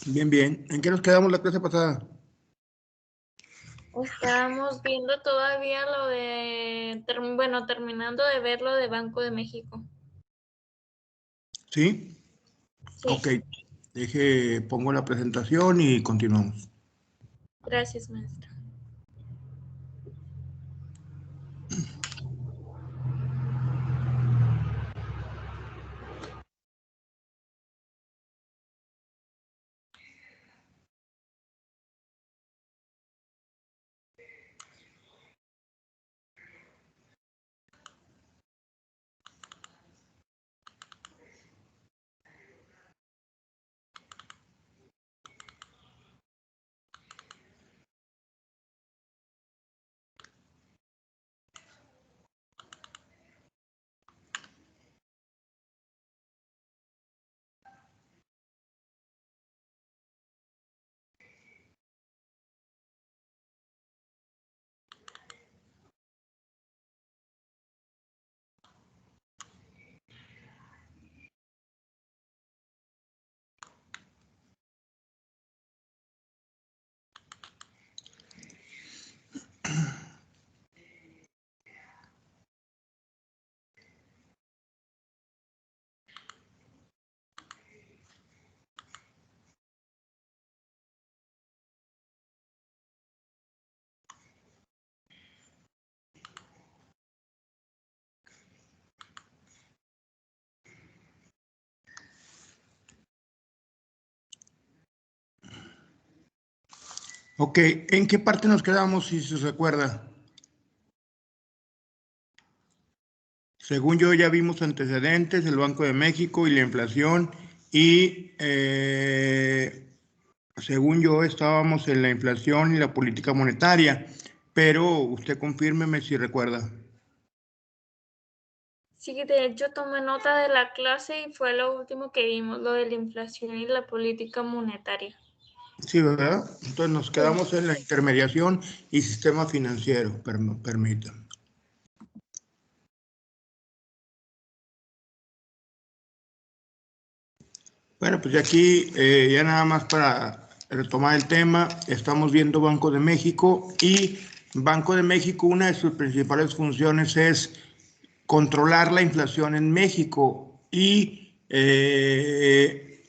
Bien, bien. ¿En qué nos quedamos la clase pasada? Estábamos viendo todavía lo de, terminando de ver lo de Banco de México. ¿Sí? Sí, Ok. Pongo la presentación y continuamos. gracias, maestra. Ok. ¿En qué parte nos quedamos, si se recuerda? Según yo, ya vimos antecedentes, el Banco de México y la inflación. Y según yo, estábamos en la inflación y la política monetaria. Pero usted confírmeme si recuerda. Sí, de hecho tomé nota de la clase y fue lo último que vimos, lo de la inflación y la política monetaria. Sí, ¿verdad? Entonces nos quedamos en la intermediación y sistema financiero, permítame. Bueno, pues aquí ya nada más para retomar el tema, estamos viendo Banco de México y Banco de México, una de sus principales funciones es controlar la inflación en México y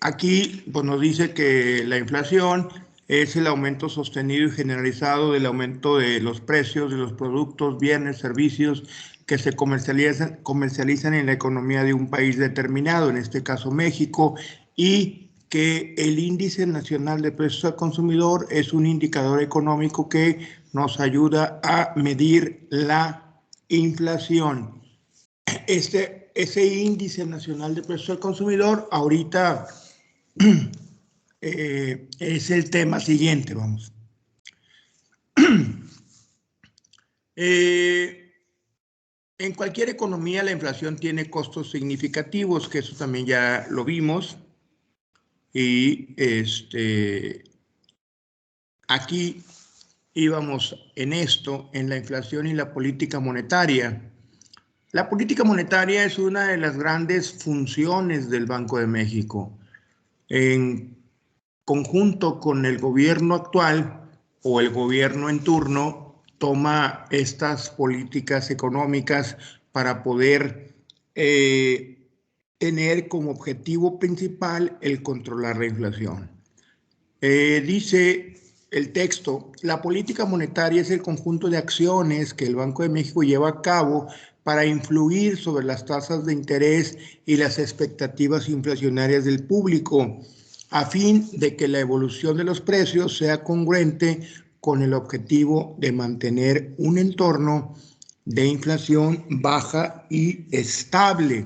aquí pues, nos dice que la inflación es el aumento sostenido y generalizado del aumento de los precios de los productos, bienes, servicios que se comercializan en la economía de un país determinado, en este caso México, y que el índice nacional de precios al consumidor es un indicador económico que nos ayuda a medir la inflación. Ese índice nacional de precios al consumidor ahorita es el tema siguiente, vamos. Eh, en cualquier economía la inflación tiene costos significativos, que eso también ya lo vimos. Y aquí íbamos en esto, en la inflación y la política monetaria. La política monetaria es una de las grandes funciones del Banco de México. En conjunto con el gobierno actual o el gobierno en turno, toma estas políticas económicas para poder tener como objetivo principal el controlar la inflación. Dice el texto, la política monetaria es el conjunto de acciones que el Banco de México lleva a cabo para influir sobre las tasas de interés y las expectativas inflacionarias del público, a fin de que la evolución de los precios sea congruente con el objetivo de mantener un entorno de inflación baja y estable.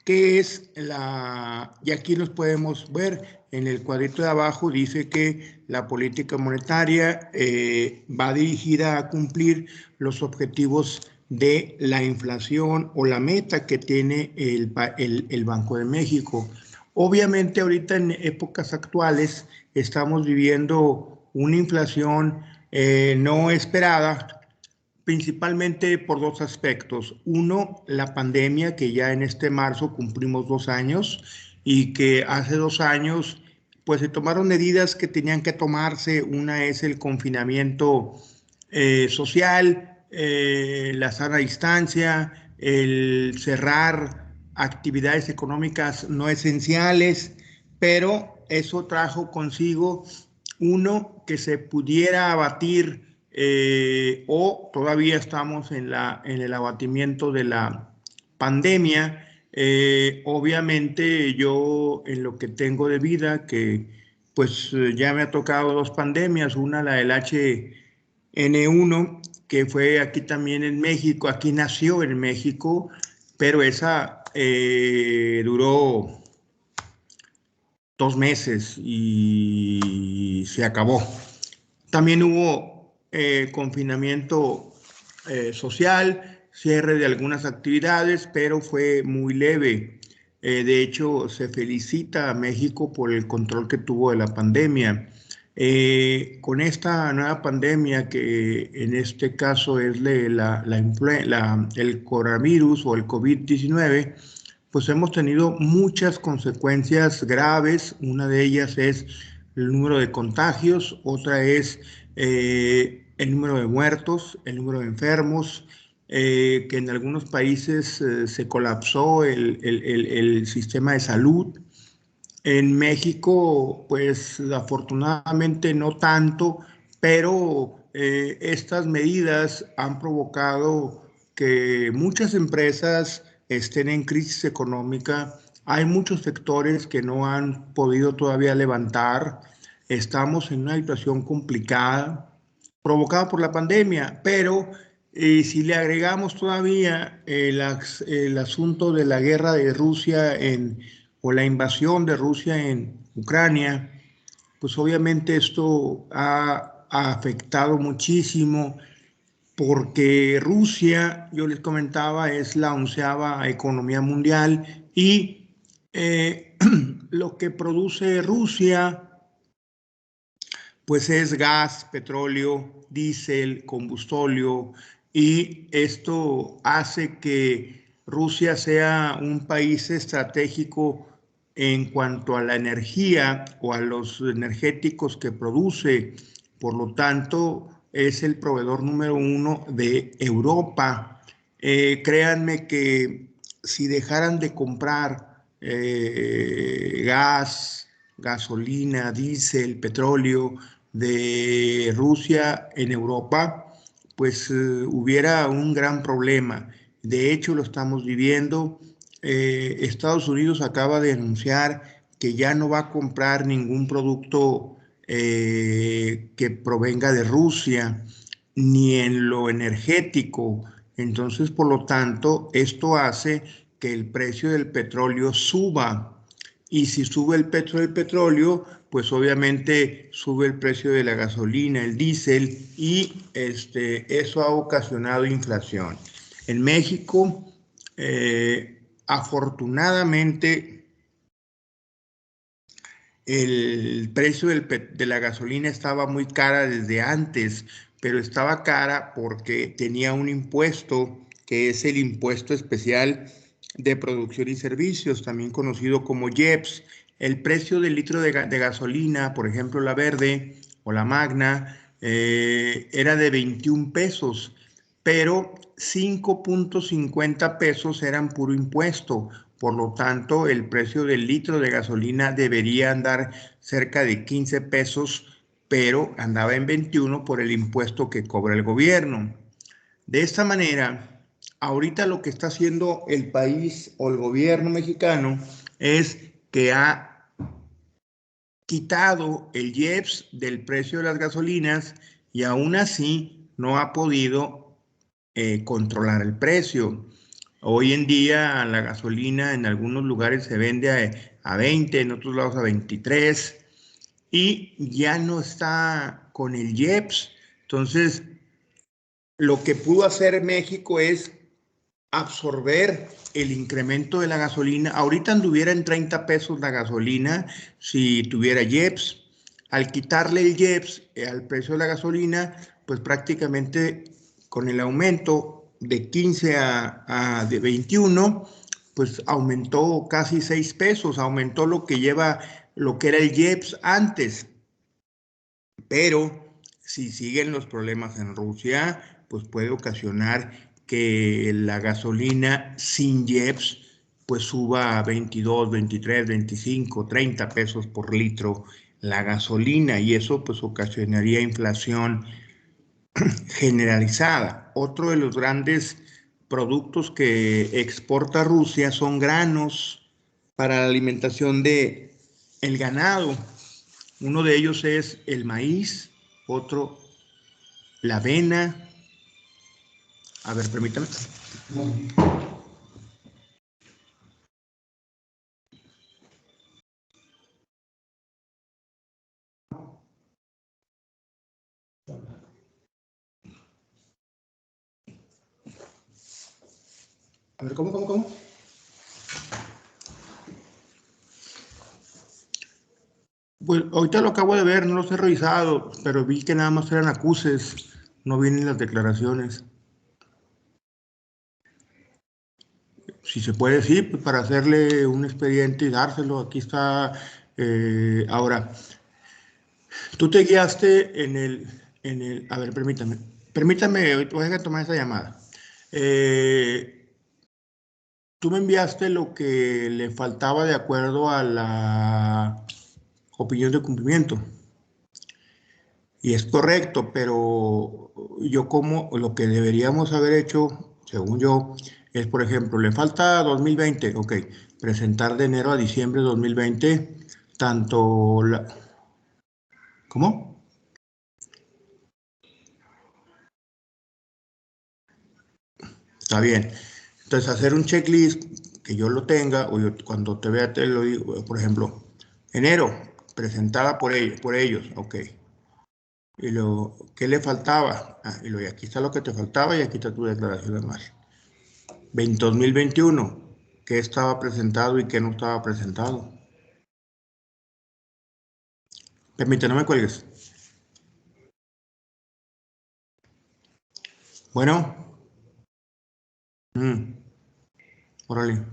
¿Qué es la? Y aquí nos podemos ver en el cuadrito de abajo, dice que la política monetaria va dirigida a cumplir los objetivos de la inflación o la meta que tiene el Banco de México. Obviamente ahorita en épocas actuales estamos viviendo una inflación no esperada principalmente por dos aspectos. Uno, la pandemia, que ya en este marzo cumplimos 2 años y que hace 2 años pues se tomaron medidas que tenían que tomarse. Una es el confinamiento social, la sana distancia, el cerrar actividades económicas no esenciales, pero eso trajo consigo, uno, que se pudiera abatir o todavía estamos en el abatimiento de la pandemia. Obviamente yo en lo que tengo de vida, que pues ya me ha tocado dos pandemias, una la del H1N1, que fue aquí también en México, aquí nació en México, pero esa duró 2 meses y se acabó. También hubo confinamiento social, cierre de algunas actividades, pero fue muy leve. De hecho, se felicita a México por el control que tuvo de la pandemia. Con esta nueva pandemia, que en este caso es el coronavirus o el COVID-19, pues hemos tenido muchas consecuencias graves. Una de ellas es el número de contagios, otra es el número de muertos, el número de enfermos, que en algunos países se colapsó el sistema de salud. En México, pues afortunadamente no tanto, pero estas medidas han provocado que muchas empresas estén en crisis económica. Hay muchos sectores que no han podido todavía levantar. Estamos en una situación complicada provocada por la pandemia, pero si le agregamos todavía el asunto de la guerra de Rusia o la invasión de Rusia en Ucrania, pues obviamente esto ha afectado muchísimo, porque Rusia, yo les comentaba, es la 11ª economía mundial y lo que produce Rusia pues es gas, petróleo, diésel, combustóleo, y esto hace que Rusia sea un país estratégico en cuanto a la energía o a los energéticos que produce. Por lo tanto, es el proveedor número uno de Europa. Créanme que si dejaran de comprar gas, gasolina, diésel, petróleo de Rusia en Europa, pues hubiera un gran problema. De hecho, lo estamos viviendo. Estados Unidos acaba de anunciar que ya no va a comprar ningún producto que provenga de Rusia, ni en lo energético. Entonces, por lo tanto, esto hace que el precio del petróleo suba. Y si sube el precio del petróleo, pues obviamente sube el precio de la gasolina, el diésel, y eso ha ocasionado inflación. En México, afortunadamente, el precio de la gasolina estaba muy cara desde antes, pero estaba cara porque tenía un impuesto, que es el impuesto especial de producción y servicios, también conocido como IEPS. El precio del litro de gasolina, por ejemplo, la verde o la magna, era de 21 pesos, pero 5.50 pesos eran puro impuesto. Por lo tanto, el precio del litro de gasolina debería andar cerca de 15 pesos, pero andaba en 21 por el impuesto que cobra el gobierno. De esta manera, ahorita lo que está haciendo el país o el gobierno mexicano es que ha quitado el IEPS del precio de las gasolinas, y aún así no ha podido controlar el precio. Hoy en día la gasolina en algunos lugares se vende a 20, en otros lados a 23, y ya no está con el IEPS. Entonces, lo que pudo hacer México es absorber el incremento de la gasolina. Ahorita anduviera en 30 pesos la gasolina si tuviera IEPS. Al quitarle el IEPS al precio de la gasolina, pues prácticamente con el aumento de 15 de 21, pues aumentó casi 6 pesos, aumentó lo que era el IEPS antes. Pero si siguen los problemas en Rusia, pues puede ocasionar que la gasolina sin IEPS pues suba a 22, 23, 25, 30 pesos por litro la gasolina, y eso pues ocasionaría inflación generalizada. Otro de los grandes productos que exporta Rusia son granos para la alimentación de el ganado. Uno de ellos es el maíz, otro la avena. A ver, permítame. A ver, ¿cómo? Pues ahorita lo acabo de ver, no los he revisado, pero vi que nada más eran acuses, no vienen las declaraciones. Si se puede, sí, pues para hacerle un expediente y dárselo, aquí está. Ahora, tú te guiaste a ver, permítame, voy a tomar esa llamada. Tú me enviaste lo que le faltaba de acuerdo a la opinión de cumplimiento. Y es correcto, pero yo como lo que deberíamos haber hecho, según yo, es, por ejemplo, le falta 2020, ok, presentar de enero a diciembre de 2020, tanto la... ¿Cómo? Está bien. Entonces, hacer un checklist que yo lo tenga, o yo cuando te vea te lo digo, por ejemplo, enero, presentada por ellos, ok. Y ¿qué le faltaba? Y aquí está lo que te faltaba y aquí está tu declaración anual. 2021, ¿qué estaba presentado y qué no estaba presentado? Permíteme, no me cuelgues. Bueno, órale,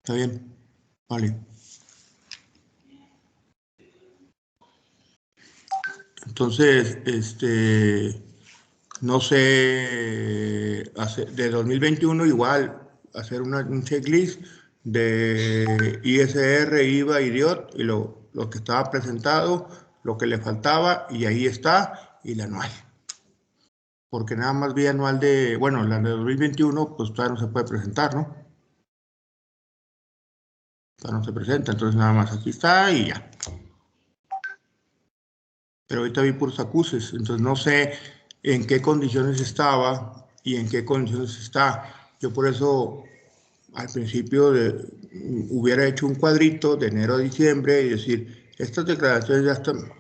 está bien, vale. Entonces, no sé, de 2021 igual, hacer un checklist de ISR, IVA, IDIOT, y lo que estaba presentado, lo que le faltaba, y ahí está, y la anual. Porque nada más vi anual bueno, la de 2021, pues todavía no se puede presentar, ¿no? Todavía no se presenta, entonces nada más aquí está y ya. Pero ahorita vi puros acuses, entonces no sé en qué condiciones estaba y en qué condiciones está. Yo por eso al principio hubiera hecho un cuadrito de enero a diciembre y decir, estas declaraciones ya están.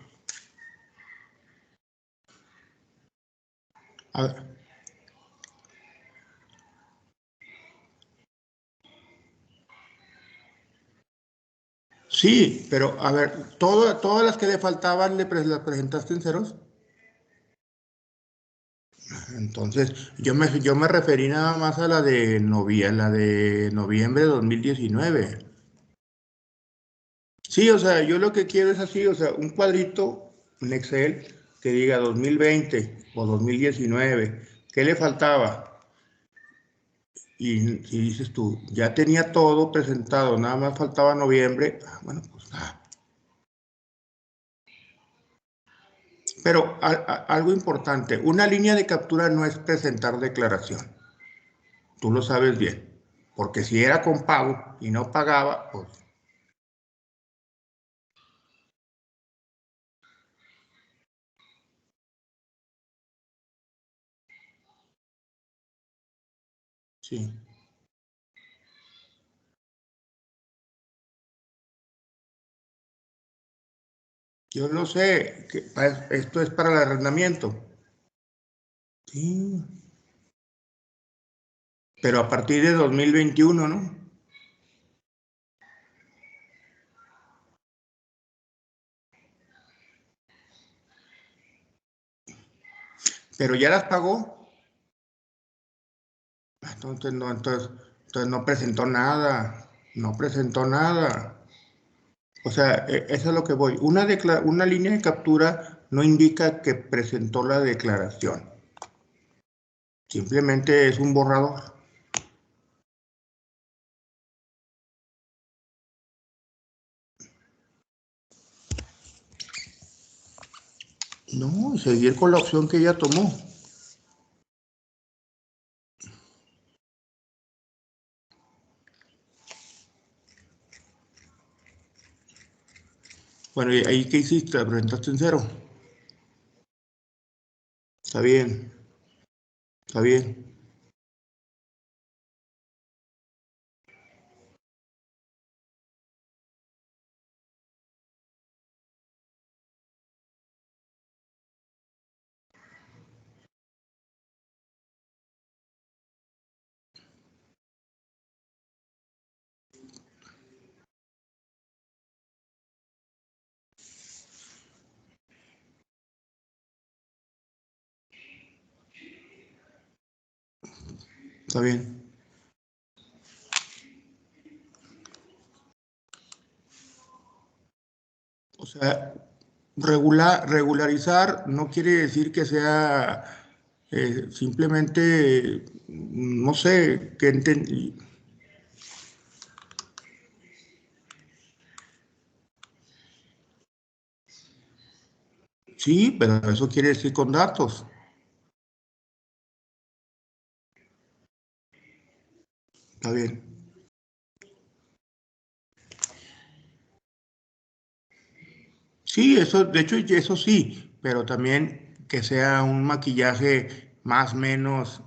A ver, sí, pero a ver, todas las que le faltaban las presentaste en ceros. Entonces, yo me referí nada más a la de noviembre de 2019. Sí, o sea, yo lo que quiero es así, o sea, un cuadrito, un Excel, que diga 2020 o 2019, ¿qué le faltaba? Y si dices tú, ya tenía todo presentado, nada más faltaba noviembre, bueno, pues nada. Pero algo importante, una línea de captura no es presentar declaración, tú lo sabes bien, porque si era con pago y no pagaba, pues sí. Yo lo sé, que esto es para el arrendamiento. Sí, pero a partir de 2021, ¿no? pero ya las pagó. Entonces no presentó nada, no presentó nada. O sea, eso es lo que voy. Una línea de captura no indica que presentó la declaración. Simplemente es un borrador. No, y seguir con la opción que ella tomó. Bueno, ¿y ahí qué hiciste? ¿La presentaste en cero? Está bien, está bien, está bien. O sea, regularizar no quiere decir que sea simplemente, no sé, que sí, pero eso quiere decir con datos. Está bien. Sí, eso, de hecho, eso sí, pero también que sea un maquillaje más menos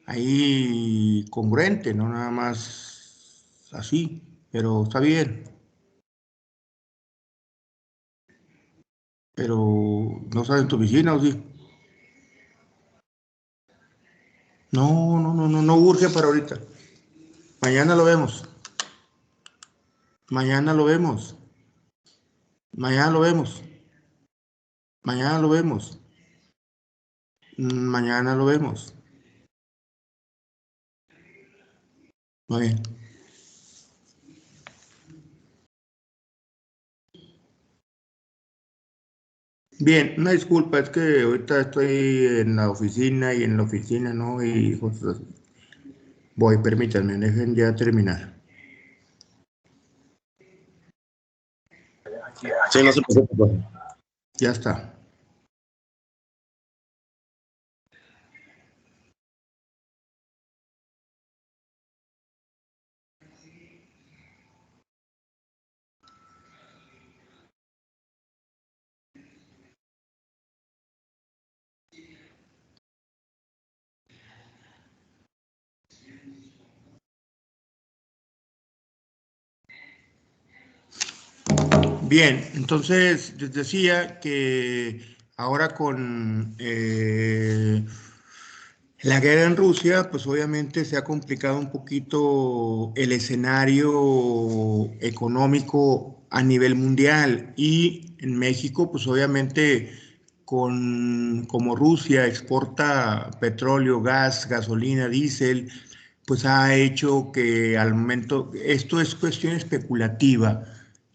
ahí congruente, no nada más así, pero está bien. Pero no sale en tu oficina, ¿o sí? No, no, no, no, no urge para ahorita. Mañana lo vemos. Mañana lo vemos. Mañana lo vemos. Mañana lo vemos. Mañana lo vemos. Muy bien. Bien, una disculpa, es que ahorita estoy en la oficina y en la oficina, ¿no? Y cosas así. Voy, permítanme, dejen ya terminar. Sí, no se preocupe, profe. Ya está. Bien, entonces les decía que ahora con la guerra en Rusia, pues obviamente se ha complicado un poquito el escenario económico a nivel mundial y en México, pues obviamente como Rusia exporta petróleo, gas, gasolina, diésel, pues ha hecho que al momento, esto es cuestión especulativa.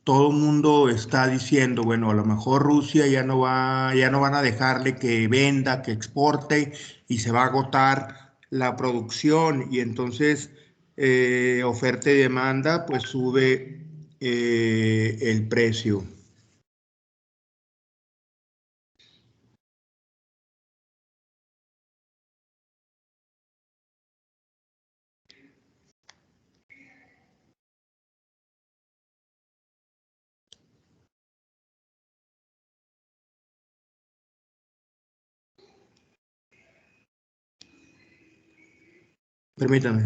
Todo el mundo está diciendo, bueno, a lo mejor Rusia ya no van a dejarle que venda, que exporte y se va a agotar la producción y entonces oferta y demanda, pues sube el precio. Permítame.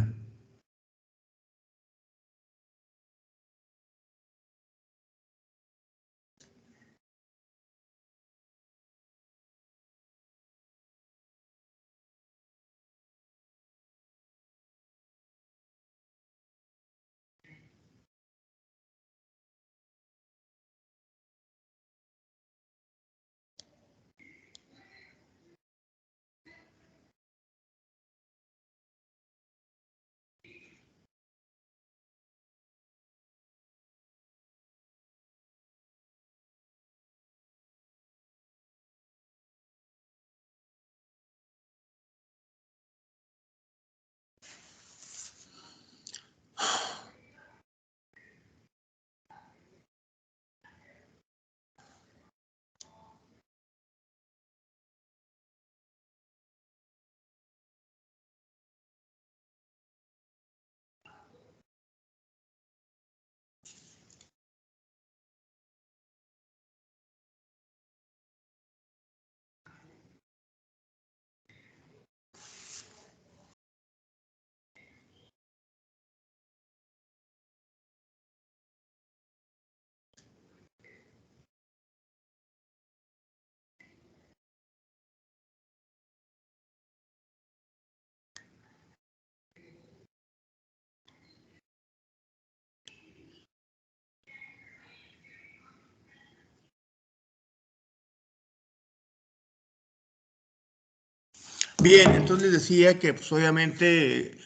Bien, entonces les decía que pues, obviamente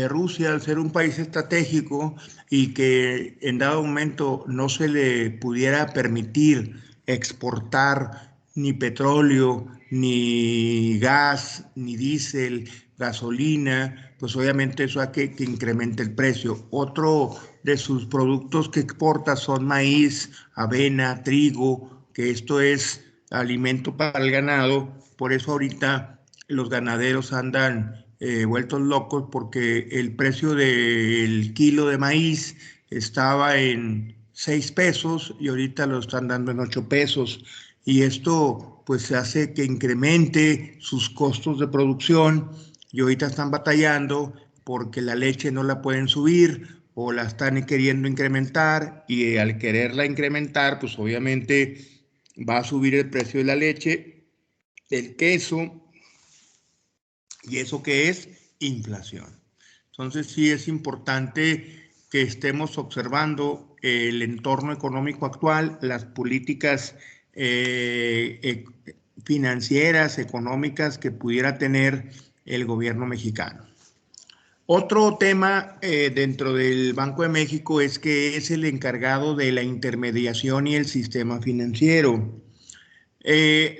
Rusia, al ser un país estratégico y que en dado momento no se le pudiera permitir exportar ni petróleo, ni gas, ni diésel, gasolina, pues obviamente eso hace que incremente el precio. Otro de sus productos que exporta son maíz, avena, trigo, que esto es alimento para el ganado. Por eso ahorita los ganaderos andan vueltos locos porque el precio del kilo de maíz estaba en 6 pesos y ahorita lo están dando en 8 pesos. Y esto pues hace que incremente sus costos de producción y ahorita están batallando porque la leche no la pueden subir o la están queriendo incrementar y al quererla incrementar pues obviamente va a subir el precio de la leche, el queso. ¿Y eso qué es? Inflación. Entonces sí es importante que estemos observando el entorno económico actual, las políticas financieras, económicas que pudiera tener el gobierno mexicano. Otro tema dentro del Banco de México es que es el encargado de la intermediación y el sistema financiero.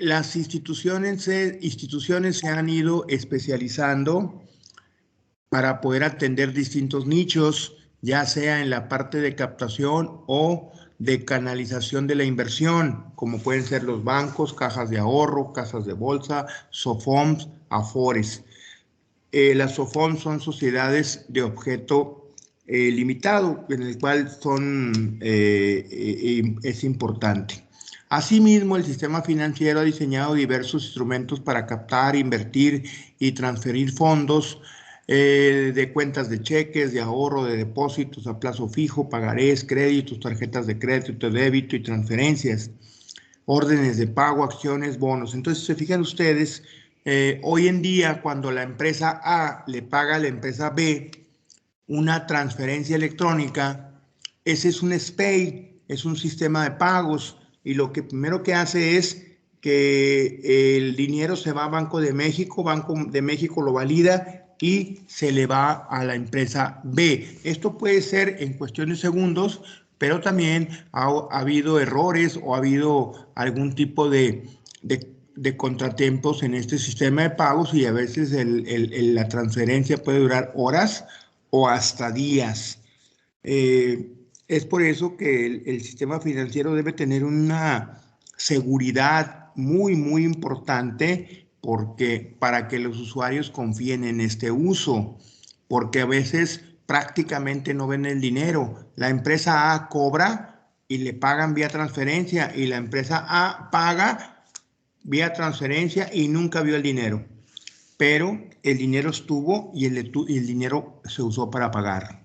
Las instituciones se han ido especializando para poder atender distintos nichos, ya sea en la parte de captación o de canalización de la inversión, como pueden ser los bancos, cajas de ahorro, casas de bolsa, SOFOMs, AFORES. Las SOFOMs son sociedades de objeto limitado, en el cual es importante. Asimismo, el sistema financiero ha diseñado diversos instrumentos para captar, invertir y transferir fondos de cuentas de cheques, de ahorro, de depósitos a plazo fijo, pagarés, créditos, tarjetas de crédito, de débito y transferencias, órdenes de pago, acciones, bonos. Entonces, se fijan ustedes, hoy en día cuando la empresa A le paga a la empresa B una transferencia electrónica, ese es un SPAY, es un sistema de pagos y lo que primero que hace es que el dinero se va a Banco de México lo valida y se le va a la empresa B. Esto puede ser en cuestión de segundos, pero también ha habido errores o ha habido algún tipo de contratiempos en este sistema de pagos y a veces la transferencia puede durar horas o hasta días. Es por eso que el sistema financiero debe tener una seguridad muy importante porque para que los usuarios confíen en este uso, porque a veces prácticamente no ven el dinero. La empresa A cobra y le pagan vía transferencia y la empresa A paga vía transferencia y nunca vio el dinero. Pero el dinero estuvo y el dinero se usó para pagar.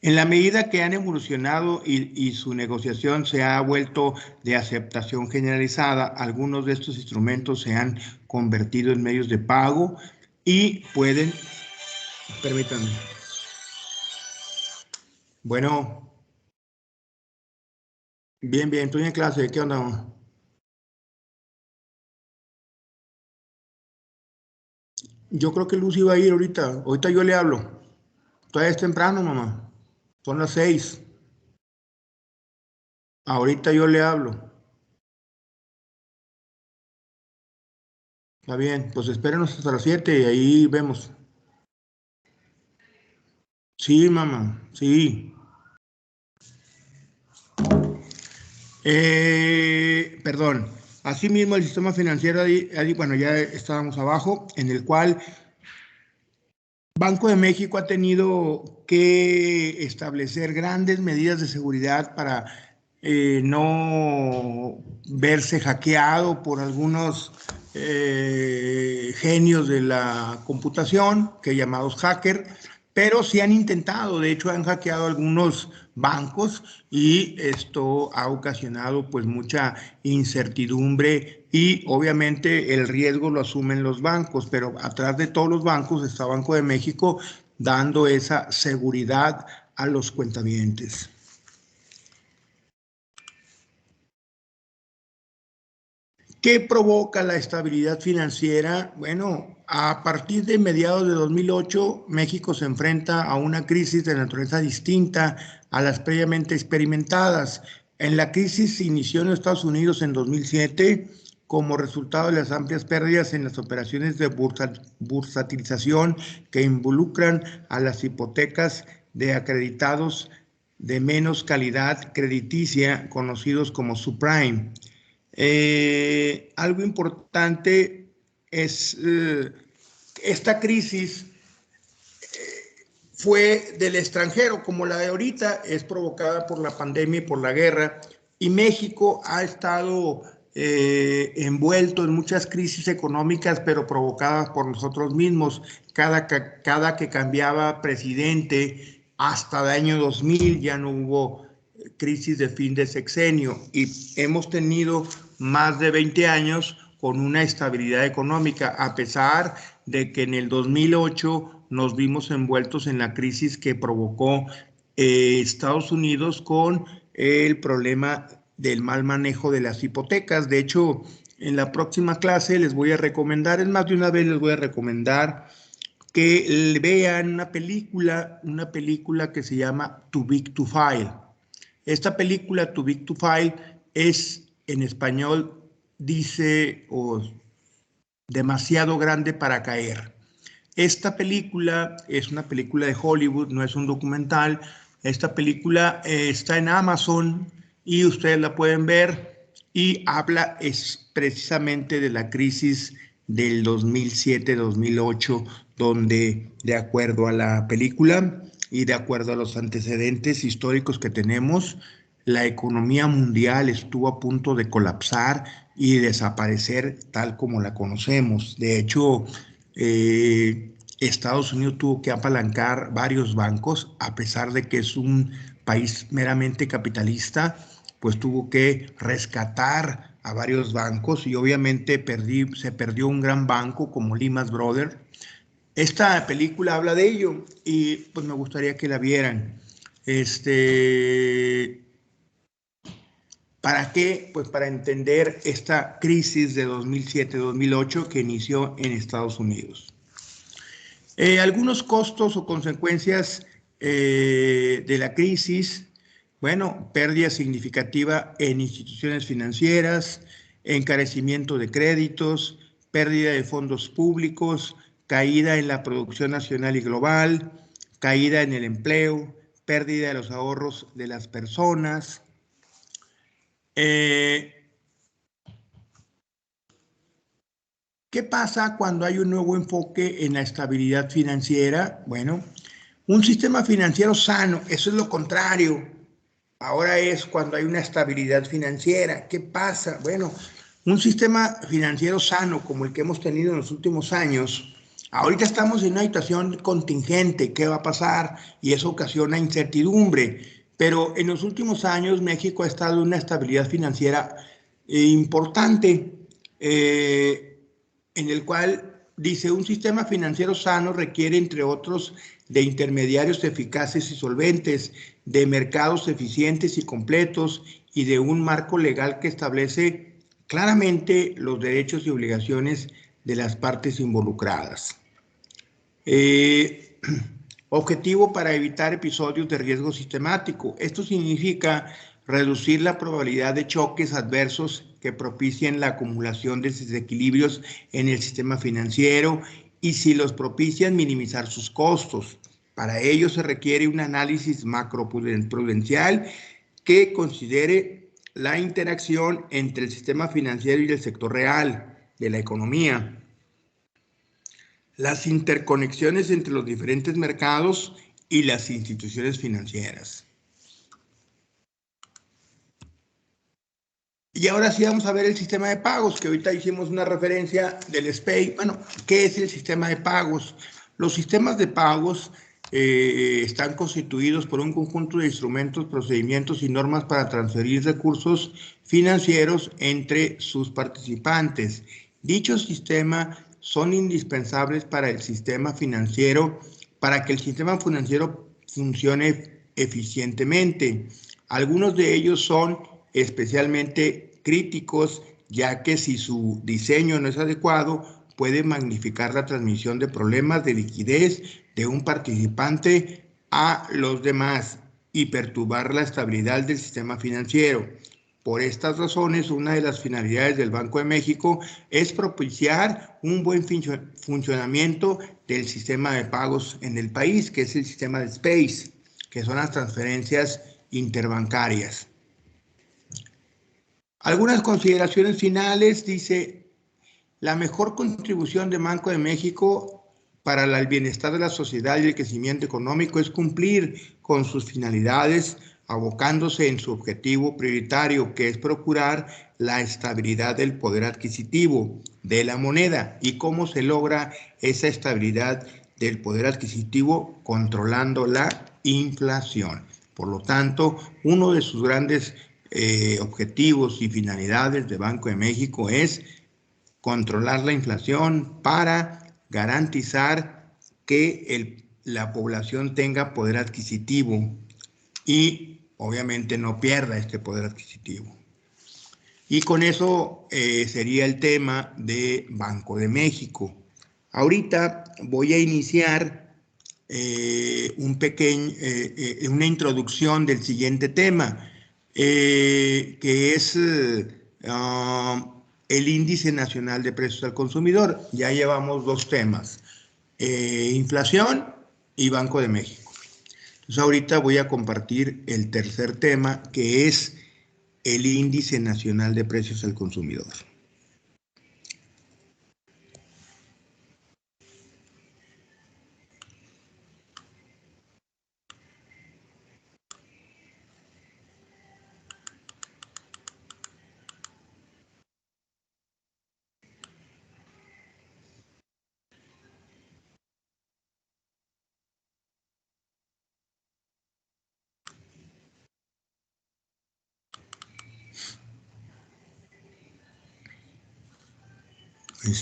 En la medida que han evolucionado y su negociación se ha vuelto de aceptación generalizada, algunos de estos instrumentos se han convertido en medios de pago y pueden, permítanme, bueno, bien, estoy en clase, ¿qué onda? Yo creo que Lucy va a ir ahorita yo le hablo, todavía es temprano, mamá, son las 6, ahorita yo le hablo. Está bien, pues espérenos hasta las 7 y ahí vemos. Sí, mamá, sí. Perdón. Asimismo, el sistema financiero, bueno, ya estábamos abajo, en el cual Banco de México ha tenido que establecer grandes medidas de seguridad para no verse hackeado por algunos genios de la computación, que llamados hackers, pero sí han intentado, de hecho han hackeado algunos bancos y esto ha ocasionado pues mucha incertidumbre y obviamente el riesgo lo asumen los bancos, pero atrás de todos los bancos está Banco de México dando esa seguridad a los cuentavientes. ¿Qué provoca la estabilidad financiera? Bueno, a partir de mediados de 2008, México se enfrenta a una crisis de naturaleza distinta a las previamente experimentadas. En la crisis se inició en Estados Unidos en 2007 como resultado de las amplias pérdidas en las operaciones de bursatilización que involucran a las hipotecas de acreditados de menos calidad crediticia, conocidos como subprime. Algo importante es esta crisis fue del extranjero, como la de ahorita, es provocada por la pandemia y por la guerra, y México ha estado envuelto en muchas crisis económicas, pero provocadas por nosotros mismos. Cada que cambiaba presidente, hasta el año 2000 ya no hubo crisis de fin de sexenio, y hemos tenido más de 20 años con una estabilidad económica, a pesar de que en el 2008 nos vimos envueltos en la crisis que provocó Estados Unidos con el problema del mal manejo de las hipotecas. De hecho, en la próxima clase les voy a recomendar, es más de una vez les voy a recomendar que vean una película que se llama Too Big to Fail. Esta película, Too Big to Fail, es en español, dice, demasiado grande para caer. Esta película es una película de Hollywood, no es un documental. Esta película está en Amazon y ustedes la pueden ver, y habla precisamente de la crisis del 2007-2008, donde, de acuerdo a la película y de acuerdo a los antecedentes históricos que tenemos, la economía mundial estuvo a punto de colapsar y desaparecer tal como la conocemos. De hecho, Estados Unidos tuvo que apalancar varios bancos, a pesar de que es un país meramente capitalista, pues tuvo que rescatar a varios bancos, y obviamente se perdió un gran banco como Lehman Brothers. Esta película habla de ello y pues me gustaría que la vieran. ¿Para qué? Pues para entender esta crisis de 2007-2008 que inició en Estados Unidos. Algunos costos o consecuencias de la crisis. Bueno, pérdida significativa en instituciones financieras, encarecimiento de créditos, pérdida de fondos públicos, caída en la producción nacional y global, caída en el empleo, pérdida de los ahorros de las personas. ¿Qué pasa cuando hay un nuevo enfoque en la estabilidad financiera? Bueno, un sistema financiero sano, eso es lo contrario. Ahora es cuando hay una estabilidad financiera. ¿Qué pasa? Bueno, un sistema financiero sano como el que hemos tenido en los últimos años, ahorita estamos en una situación contingente. ¿Qué va a pasar? Y eso ocasiona incertidumbre. Pero en los últimos años México ha estado en una estabilidad financiera importante, en el cual dice: un sistema financiero sano requiere, entre otros, de intermediarios eficaces y solventes, de mercados eficientes y completos, y de un marco legal que establece claramente los derechos y obligaciones de las partes involucradas. Objetivo para evitar episodios de riesgo sistemático. Esto significa reducir la probabilidad de choques adversos que propicien la acumulación de desequilibrios en el sistema financiero, y si los propician, minimizar sus costos. Para ello se requiere un análisis macroprudencial que considere la interacción entre el sistema financiero y el sector real de la economía, las interconexiones entre los diferentes mercados y las instituciones financieras. Y ahora sí vamos a ver el sistema de pagos, que ahorita hicimos una referencia del SPEI. Bueno, ¿qué es el sistema de pagos? Los sistemas de pagos están constituidos por un conjunto de instrumentos, procedimientos y normas para transferir recursos financieros entre sus participantes. Dichos sistemas son indispensables para el sistema financiero, para que el sistema financiero funcione eficientemente. Algunos de ellos son especialmente críticos ya que si su diseño no es adecuado, puede magnificar la transmisión de problemas de liquidez de un participante a los demás y perturbar la estabilidad del sistema financiero. Por estas razones, una de las finalidades del Banco de México es propiciar un buen funcionamiento del sistema de pagos en el país, que es el sistema de SPACE, que son las transferencias interbancarias. Algunas consideraciones finales, dice, la mejor contribución del Banco de México para el bienestar de la sociedad y el crecimiento económico es cumplir con sus finalidades, abocándose en su objetivo prioritario, que es procurar la estabilidad del poder adquisitivo de la moneda. ¿Y cómo se logra esa estabilidad del poder adquisitivo? Controlando la inflación. Por lo tanto, uno de sus grandes objetivos y finalidades de Banco de México es controlar la inflación para garantizar que la población tenga poder adquisitivo y obviamente no pierda este poder adquisitivo. Y con eso sería el tema de Banco de México. Ahorita voy a iniciar una introducción del siguiente tema, que es el índice nacional de precios al consumidor. Ya llevamos dos temas, inflación y Banco de México. Entonces ahorita voy a compartir el tercer tema, que es el índice nacional de precios al consumidor.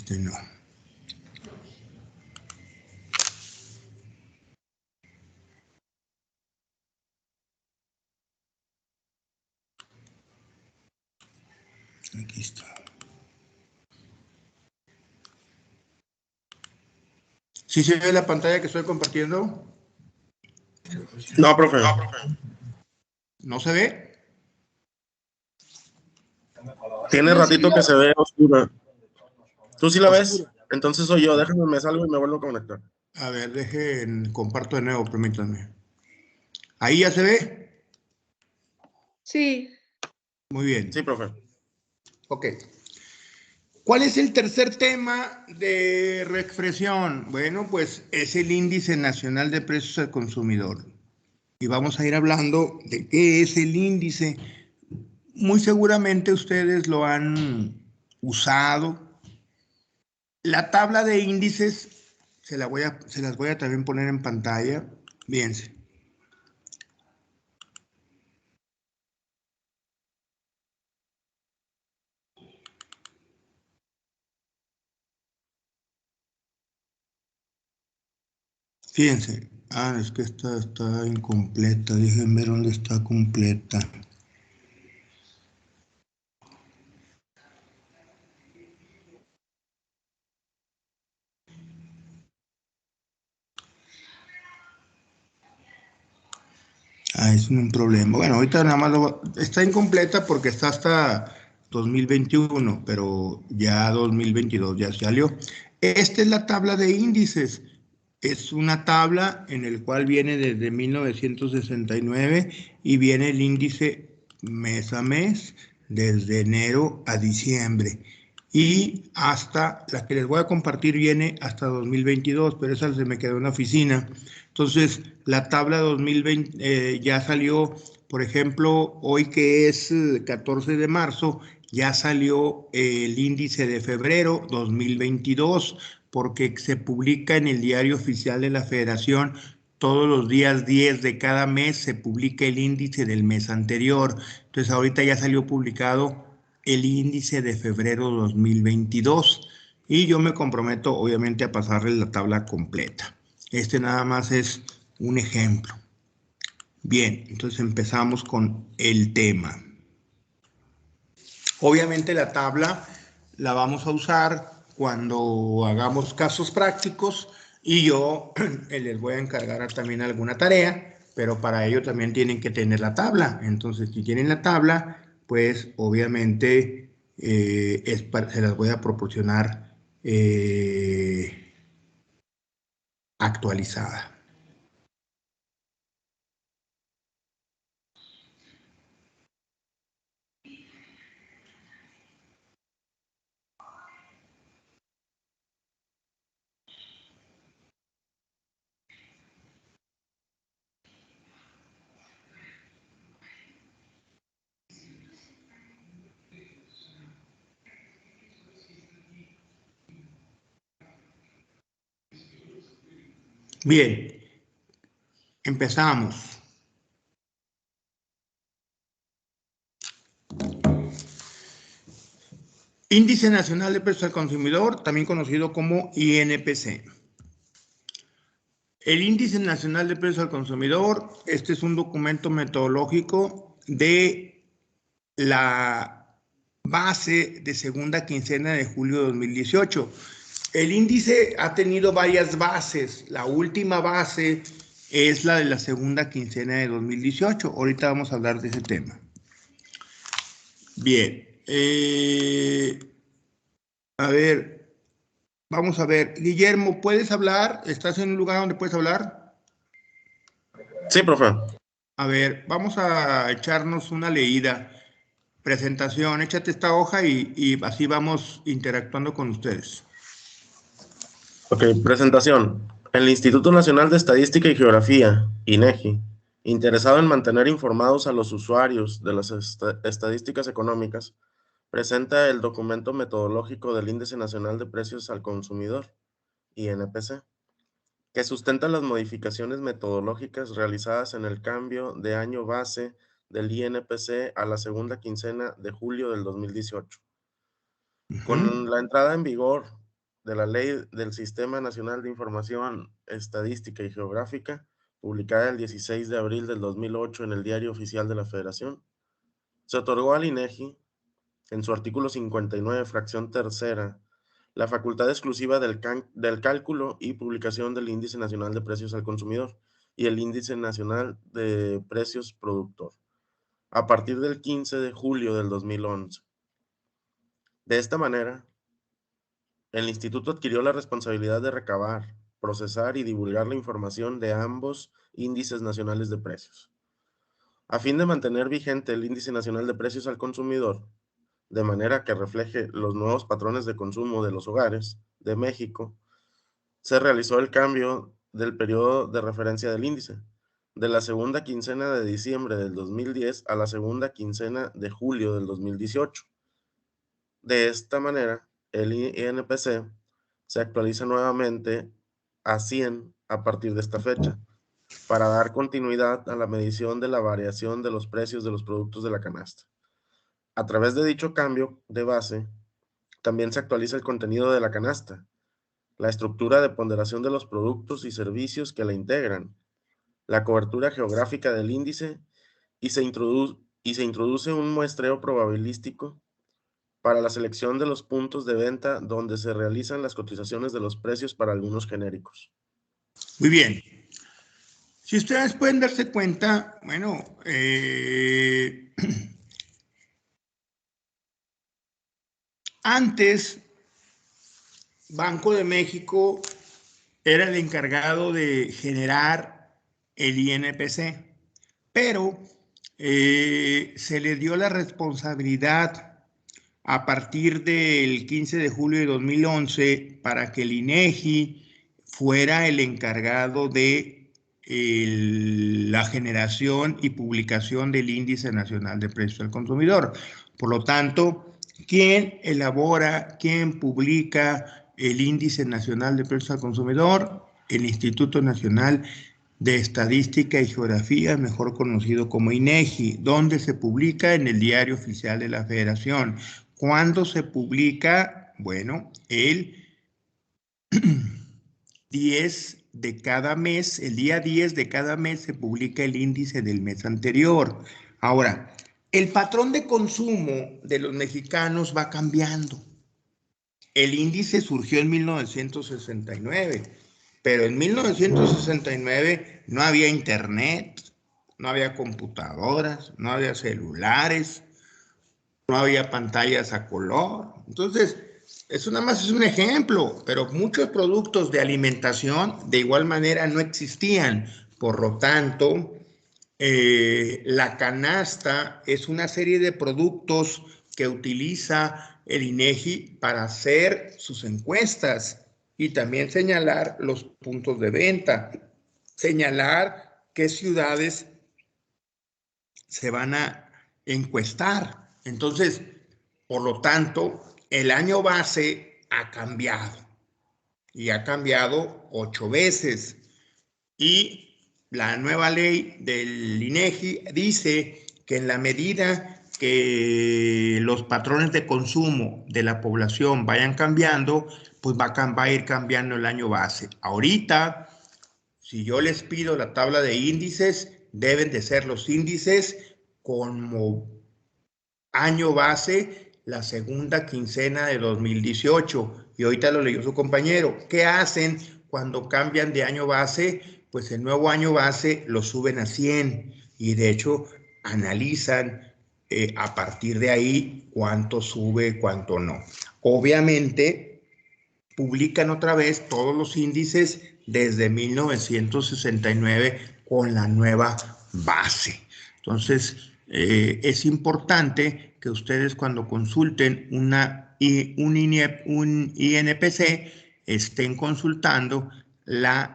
No. Aquí está. ¿Sí se ve la pantalla que estoy compartiendo? No, profe. ¿No se ve? Tiene ratito que se ve oscura. ¿Tú sí la ves? Entonces soy yo. Déjame, me salgo y me vuelvo a conectar. A ver, comparto de nuevo, permítanme. ¿Ahí ya se ve? Sí. Muy bien. Sí, profe. Ok. ¿Cuál es el tercer tema de reexpresión? Bueno, pues es el índice nacional de precios al consumidor. Y vamos a ir hablando de qué es el índice. Muy seguramente ustedes lo han usado. La tabla de índices se las voy a también poner en pantalla. Fíjense. Fíjense. Es que esta está incompleta. Déjenme ver dónde está completa. Es un problema. Bueno, ahorita nada más está incompleta porque está hasta 2021, pero ya 2022 ya salió. Esta es la tabla de índices. Es una tabla en el cual viene desde 1969 y viene el índice mes a mes, desde enero a diciembre. Y hasta la que les voy a compartir viene hasta 2022, pero esa se me quedó en la oficina. Entonces, la tabla 2020 ya salió, por ejemplo, hoy que es 14 de marzo, ya salió el índice de febrero 2022, porque se publica en el Diario Oficial de la Federación. Todos los días 10 de cada mes se publica el índice del mes anterior. Entonces, ahorita ya salió publicado el índice de febrero 2022 y yo me comprometo obviamente a pasarles la tabla completa. Este nada más es un ejemplo. Bien, entonces empezamos con el tema. Obviamente la tabla la vamos a usar cuando hagamos casos prácticos y yo les voy a encargar también alguna tarea, pero para ello también tienen que tener la tabla. Entonces, si tienen la tabla, pues obviamente se las voy a proporcionar actualizada. Bien, empezamos. Índice Nacional de Precios al Consumidor, también conocido como INPC. El Índice Nacional de Precios al Consumidor, este es un documento metodológico de la base de segunda quincena de julio de 2018. El índice ha tenido varias bases. La última base es la de la segunda quincena de 2018. Ahorita vamos a hablar de ese tema. Bien. A ver, vamos a ver. Guillermo, ¿puedes hablar? ¿Estás en un lugar donde puedes hablar? Sí, profe. A ver, vamos a echarnos una leída. Presentación, échate esta hoja y así vamos interactuando con ustedes. Ok, presentación. El Instituto Nacional de Estadística y Geografía, INEGI, interesado en mantener informados a los usuarios de las estadísticas económicas, presenta el documento metodológico del Índice Nacional de Precios al Consumidor, INPC, que sustenta las modificaciones metodológicas realizadas en el cambio de año base del INPC a la segunda quincena de julio del 2018. Con la entrada en vigor de la Ley del Sistema Nacional de Información Estadística y Geográfica, publicada el 16 de abril del 2008 en el Diario Oficial de la Federación, se otorgó al INEGI, en su artículo 59, fracción tercera, la facultad exclusiva del cálculo y publicación del Índice Nacional de Precios al Consumidor y el Índice Nacional de Precios Productor, a partir del 15 de julio del 2011. De esta manera, el instituto adquirió la responsabilidad de recabar, procesar y divulgar la información de ambos índices nacionales de precios. A fin de mantener vigente el Índice Nacional de Precios al Consumidor, de manera que refleje los nuevos patrones de consumo de los hogares de México, se realizó el cambio del periodo de referencia del índice, de la segunda quincena de diciembre del 2010 a la segunda quincena de julio del 2018. De esta manera, el INPC se actualiza nuevamente a 100 a partir de esta fecha, para dar continuidad a la medición de la variación de los precios de los productos de la canasta. A través de dicho cambio de base, también se actualiza el contenido de la canasta, la estructura de ponderación de los productos y servicios que la integran, la cobertura geográfica del índice y se introduce un muestreo probabilístico para la selección de los puntos de venta donde se realizan las cotizaciones de los precios para algunos genéricos. Muy bien. Si ustedes pueden darse cuenta, bueno, antes Banco de México era el encargado de generar el INPC, pero se le dio la responsabilidad a partir del 15 de julio de 2011 para que el INEGI fuera el encargado de la generación y publicación del Índice Nacional de Precios al Consumidor. Por lo tanto, ¿quién elabora, quién publica el Índice Nacional de Precios al Consumidor? El Instituto Nacional de Estadística y Geografía, mejor conocido como INEGI, donde se publica en el Diario Oficial de la Federación. ¿Cuándo se publica? Bueno, el 10 de cada mes, el día 10 de cada mes se publica el índice del mes anterior. Ahora, El patrón de consumo de los mexicanos va cambiando. El índice surgió en 1969, pero en 1969 no había internet, no había computadoras, no había celulares, no había pantallas a color. Entonces, eso nada más es un ejemplo, pero muchos productos de alimentación de igual manera no existían. Por lo tanto, la canasta es una serie de productos que utiliza el INEGI para hacer sus encuestas y también señalar los puntos de venta, señalar qué ciudades se van a encuestar. Entonces, por lo tanto, el año base ha cambiado y ha cambiado 8 veces. Y la nueva ley del INEGI dice que en la medida que los patrones de consumo de la población vayan cambiando, pues va a ir cambiando el año base. Ahorita, si yo les pido la tabla de índices, deben de ser los índices como año base la segunda quincena de 2018. Y ahorita lo leyó su compañero. ¿Qué hacen cuando cambian de año base? Pues el nuevo año base lo suben a 100 y de hecho analizan a partir de ahí cuánto sube, cuánto no. Obviamente publican otra vez todos los índices desde 1969 con la nueva base. Entonces, es importante que ustedes cuando consulten un INPC estén consultando la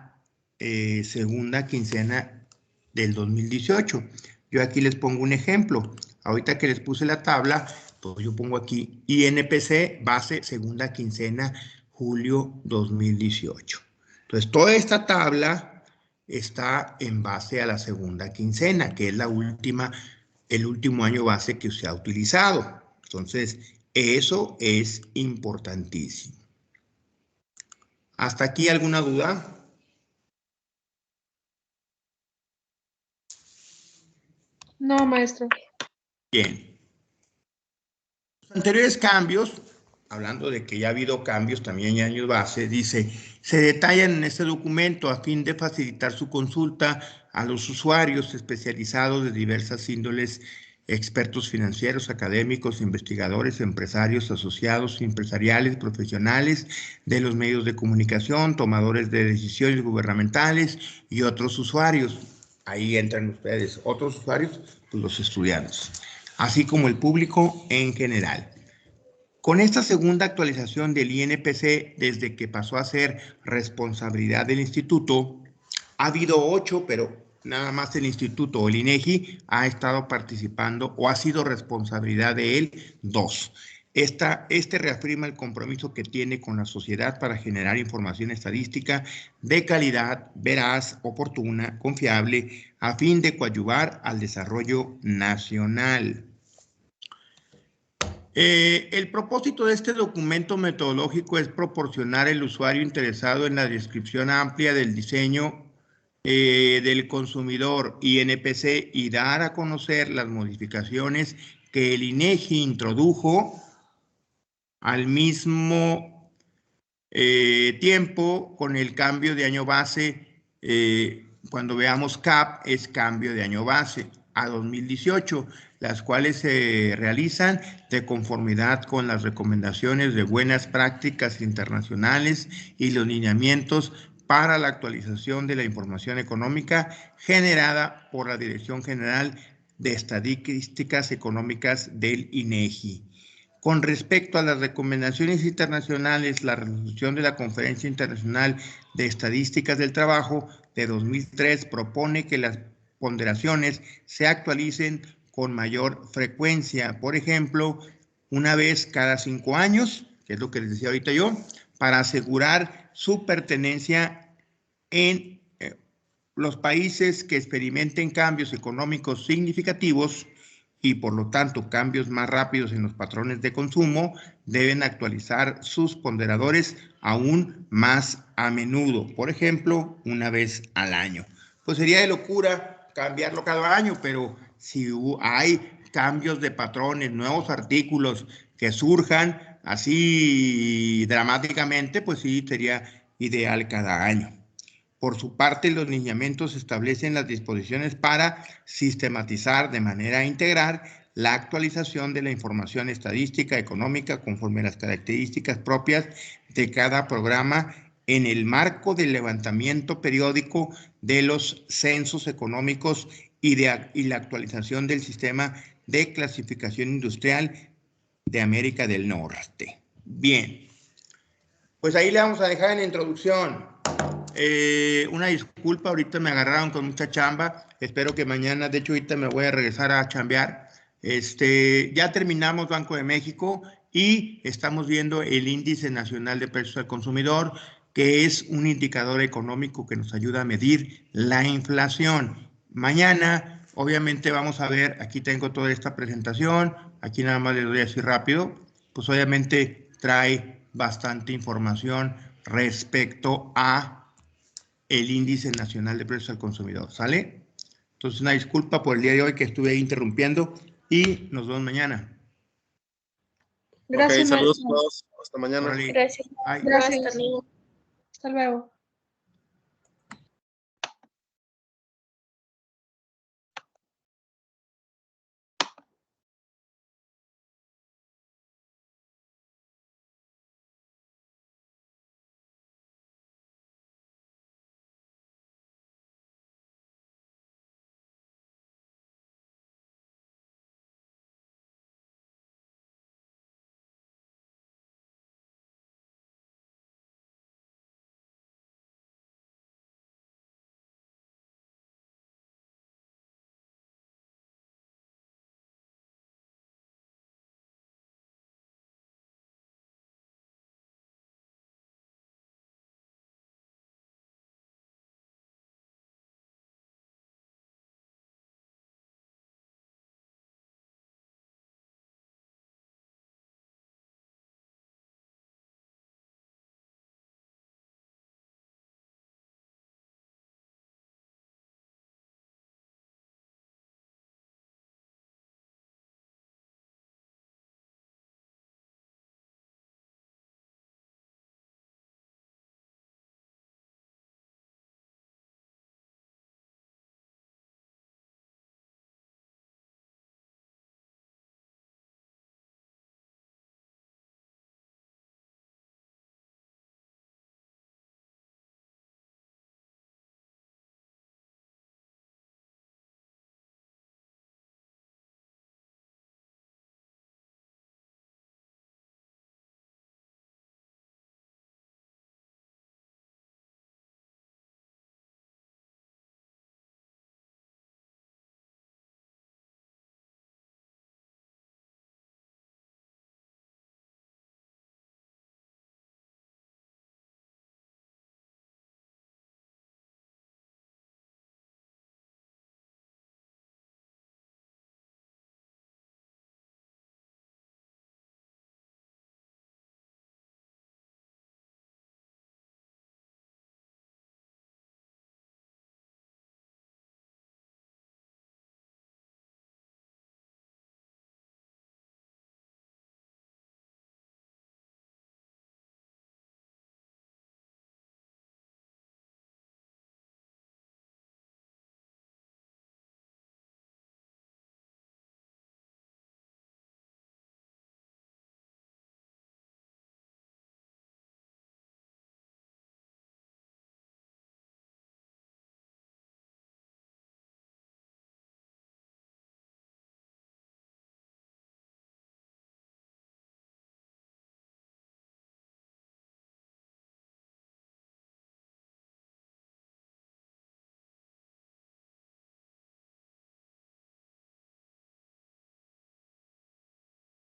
segunda quincena del 2018. Yo aquí les pongo un ejemplo. Ahorita que les puse la tabla, pues yo pongo aquí INPC base segunda quincena julio 2018. Entonces, toda esta tabla está en base a la segunda quincena, que es el último año base que se ha utilizado. Entonces, eso es importantísimo. ¿Hasta aquí alguna duda? No, maestro. Bien. Los anteriores cambios, hablando de que ya ha habido cambios también en años base, dice, se detallan en este documento a fin de facilitar su consulta a los usuarios especializados de diversas índoles, expertos financieros, académicos, investigadores, empresarios, asociados, empresariales, profesionales de los medios de comunicación, tomadores de decisiones gubernamentales y otros usuarios. Ahí entran ustedes, otros usuarios, pues los estudiantes, así como el público en general. Con esta segunda actualización del INPC, desde que pasó a ser responsabilidad del instituto, ha habido 8, pero nada más el instituto o el INEGI ha estado participando o ha sido responsabilidad de él 2. Este reafirma el compromiso que tiene con la sociedad para generar información estadística de calidad, veraz, oportuna, confiable, a fin de coadyuvar al desarrollo nacional. El propósito de este documento metodológico es proporcionar al usuario interesado en la descripción amplia del diseño del consumidor INPC y dar a conocer las modificaciones que el INEGI introdujo al mismo tiempo con el cambio de año base. Cuando veamos CAP es cambio de año base a 2018, las cuales se realizan de conformidad con las recomendaciones de buenas prácticas internacionales y los lineamientos para la actualización de la información económica generada por la Dirección General de Estadísticas Económicas del INEGI. Con respecto a las recomendaciones internacionales, la resolución de la Conferencia Internacional de Estadísticas del Trabajo de 2003 propone que las ponderaciones se actualicen con mayor frecuencia, por ejemplo, una vez cada 5 años, que es lo que les decía ahorita yo, para asegurar su pertenencia en los países que experimenten cambios económicos significativos y por lo tanto cambios más rápidos en los patrones de consumo, deben actualizar sus ponderadores aún más a menudo, por ejemplo, una vez al año. Pues sería de locura cambiarlo cada año, pero Si hay cambios de patrones, nuevos artículos que surjan así dramáticamente, pues sí, sería ideal cada año. Por su parte, los lineamientos establecen las disposiciones para sistematizar de manera integral la actualización de la información estadística económica conforme a las características propias de cada programa en el marco del levantamiento periódico de los censos económicos y la actualización del sistema de clasificación industrial de América del Norte. Bien, pues ahí le vamos a dejar en la introducción. Una disculpa, ahorita me agarraron con mucha chamba. Espero que mañana, de hecho ahorita me voy a regresar a chambear. Ya terminamos Banco de México y estamos viendo el Índice Nacional de Precios al Consumidor, que es un indicador económico que nos ayuda a medir la inflación. Mañana, obviamente, vamos a ver, aquí tengo toda esta presentación, aquí nada más les doy así rápido, pues obviamente trae bastante información respecto a el Índice Nacional de Precios al Consumidor, ¿sale? Entonces, una disculpa por el día de hoy que estuve interrumpiendo y nos vemos mañana. Gracias, Ok, saludos maestro. a todos. Hasta mañana. Órale. Gracias. Bye. Gracias. Hasta luego. Hasta luego.